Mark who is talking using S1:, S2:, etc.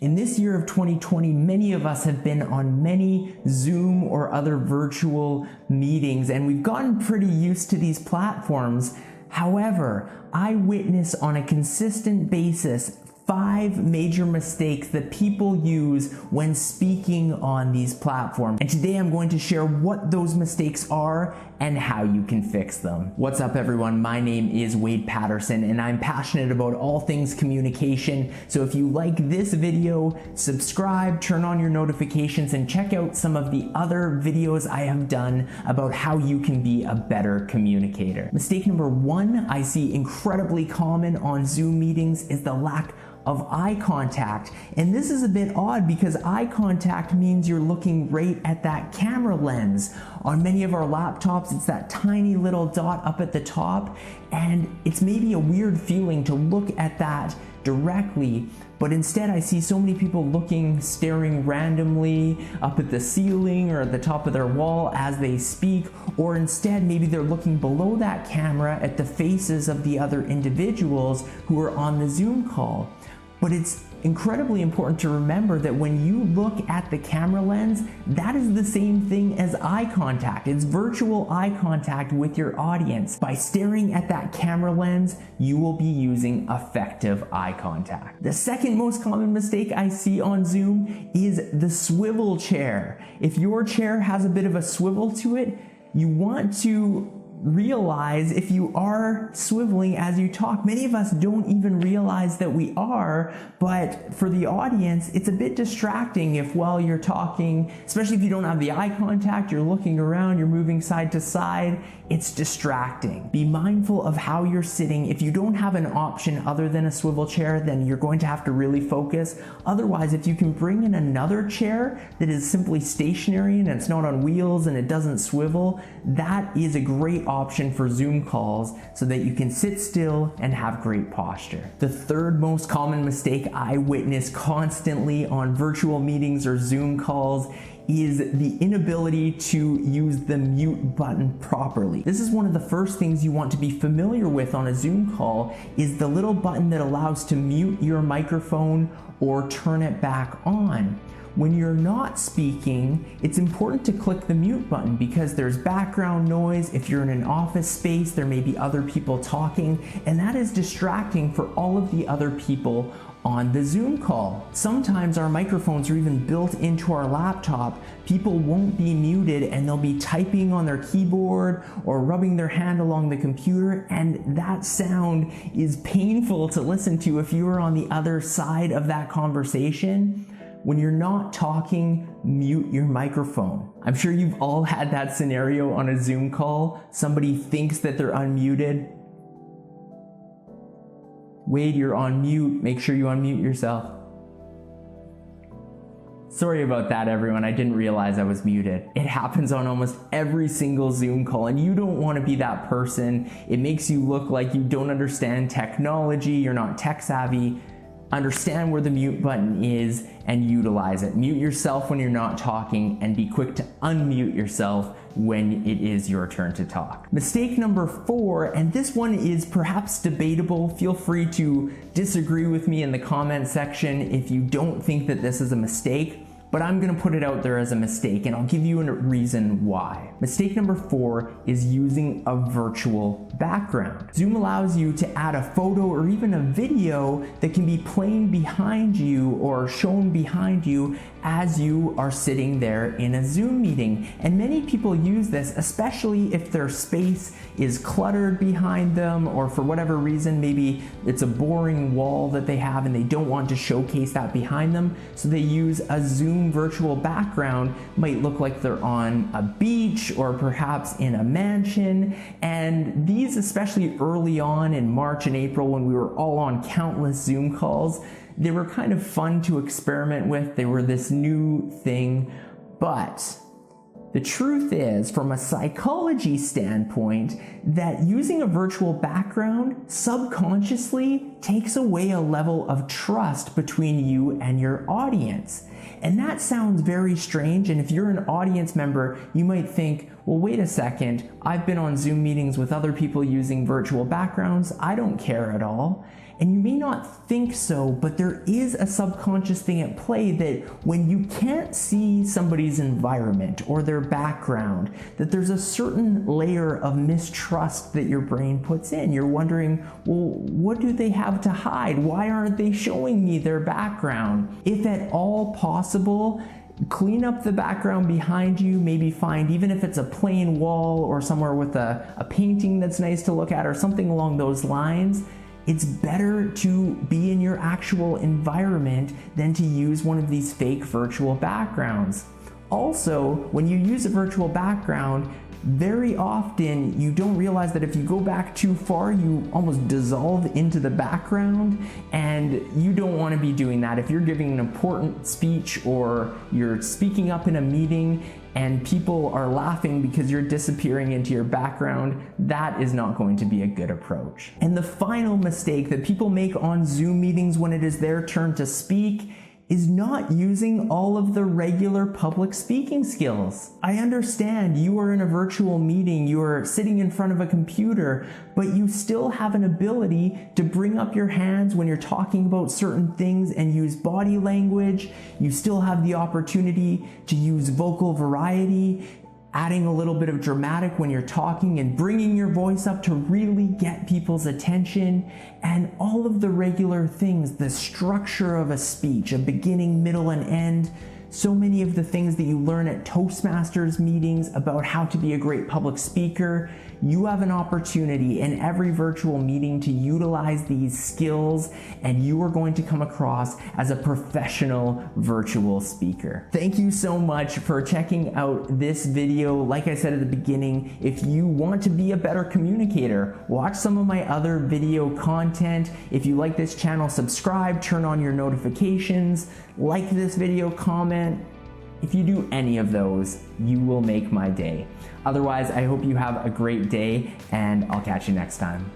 S1: In this year of 2020, many of us have been on many Zoom or other virtual meetings, and we've gotten pretty used to these platforms. However, I witness on a consistent basis 5 major mistakes that people use when speaking on these platforms. And today I'm going to share what those mistakes are and how you can fix them. What's up everyone? My name is Wade Patterson and I'm passionate about all things communication. So if you like this video, subscribe, turn on your notifications, and check out some of the other videos I have done about how you can be a better communicator. Mistake number 1 I see incredibly common on Zoom meetings is the lack of eye contact. And this is a bit odd because eye contact means you're looking right at that camera lens. On many of our laptops, it's that tiny little dot up at the top, and it's maybe a weird feeling to look at that directly, but instead I see so many people staring randomly up at the ceiling or at the top of their wall as they speak, or instead maybe they're looking below that camera at the faces of the other individuals who are on the Zoom call. But it's incredibly important to remember that when you look at the camera lens, that is the same thing as eye contact. It's virtual eye contact with your audience. By staring at that camera lens, you will be using effective eye contact. The second most common mistake I see on Zoom is the swivel chair. If your chair has a bit of a swivel to it, you want to realize if you are swiveling as you talk. Many of us don't even realize that we are, but for the audience, it's a bit distracting if while you're talking, especially if you don't have the eye contact, you're looking around, you're moving side to side, it's distracting. Be mindful of how you're sitting. If you don't have an option other than a swivel chair, then you're going to have to really focus. Otherwise, if you can bring in another chair that is simply stationary and it's not on wheels and it doesn't swivel, that is a great option for Zoom calls so that you can sit still and have great posture. The third most common mistake I witness constantly on virtual meetings or Zoom calls is the inability to use the mute button properly. This is one of the first things you want to be familiar with on a Zoom call, is the little button that allows to mute your microphone or turn it back on. When you're not speaking, it's important to click the mute button because there's background noise. If you're in an office space, there may be other people talking, and that is distracting for all of the other people on the Zoom call. Sometimes our microphones are even built into our laptop. People won't be muted and they'll be typing on their keyboard or rubbing their hand along the computer, and that sound is painful to listen to if you are on the other side of that conversation. When you're not talking, mute your microphone. I'm sure you've all had that scenario on a Zoom call. Somebody thinks that they're unmuted. Wade, you're on mute. Make sure you unmute yourself. Sorry about that, everyone. I didn't realize I was muted. It happens on almost every single Zoom call, and you don't want to be that person. It makes you look like you don't understand technology, you're not tech savvy. Understand where the mute button is and utilize it. Mute yourself when you're not talking and be quick to unmute yourself when it is your turn to talk. Mistake number 4, and this one is perhaps debatable. Feel free to disagree with me in the comment section if you don't think that this is a mistake, but I'm gonna put it out there as a mistake, and I'll give you a reason why. Mistake number 4 is using a virtual background. Zoom allows you to add a photo or even a video that can be playing behind you or shown behind you as you are sitting there in a Zoom meeting. And many people use this, especially if their space is cluttered behind them, or for whatever reason, maybe it's a boring wall that they have and they don't want to showcase that behind them. So they use a Zoom virtual background. Might look like they're on a beach or perhaps in a mansion. And these, especially early on in March and April when we were all on countless Zoom calls, they were kind of fun to experiment with. They were this new thing, but the truth is, from a psychology standpoint, that using a virtual background subconsciously takes away a level of trust between you and your audience. And that sounds very strange, and if you're an audience member, you might think, well, wait a second, I've been on Zoom meetings with other people using virtual backgrounds, I don't care at all. And you may not think so, but there is a subconscious thing at play that when you can't see somebody's environment or their background, that there's a certain layer of mistrust that your brain puts in. You're wondering, well, what do they have to hide? Why aren't they showing me their background? If at all possible, clean up the background behind you, maybe find, even if it's a plain wall or somewhere with a painting that's nice to look at or something along those lines. It's better to be in your actual environment than to use one of these fake virtual backgrounds. Also, when you use a virtual background, very often you don't realize that if you go back too far, you almost dissolve into the background, and you don't want to be doing that. If you're giving an important speech or you're speaking up in a meeting and people are laughing because you're disappearing into your background, that is not going to be a good approach. And the final mistake that people make on Zoom meetings when it is their turn to speak is not using all of the regular public speaking skills. I understand you are in a virtual meeting, you are sitting in front of a computer, but you still have an ability to bring up your hands when you're talking about certain things and use body language. You still have the opportunity to use vocal variety, adding a little bit of dramatic when you're talking and bringing your voice up to really get people's attention, and all of the regular things, the structure of a speech, a beginning, middle, and end. So many of the things that you learn at Toastmasters meetings about how to be a great public speaker, you have an opportunity in every virtual meeting to utilize these skills, and you are going to come across as a professional virtual speaker. Thank you so much for checking out this video. Like I said at the beginning, if you want to be a better communicator, watch some of my other video content. If you like this channel, subscribe, turn on your notifications, like this video, comment. If you do any of those, you will make my day. Otherwise, I hope you have a great day, and I'll catch you next time.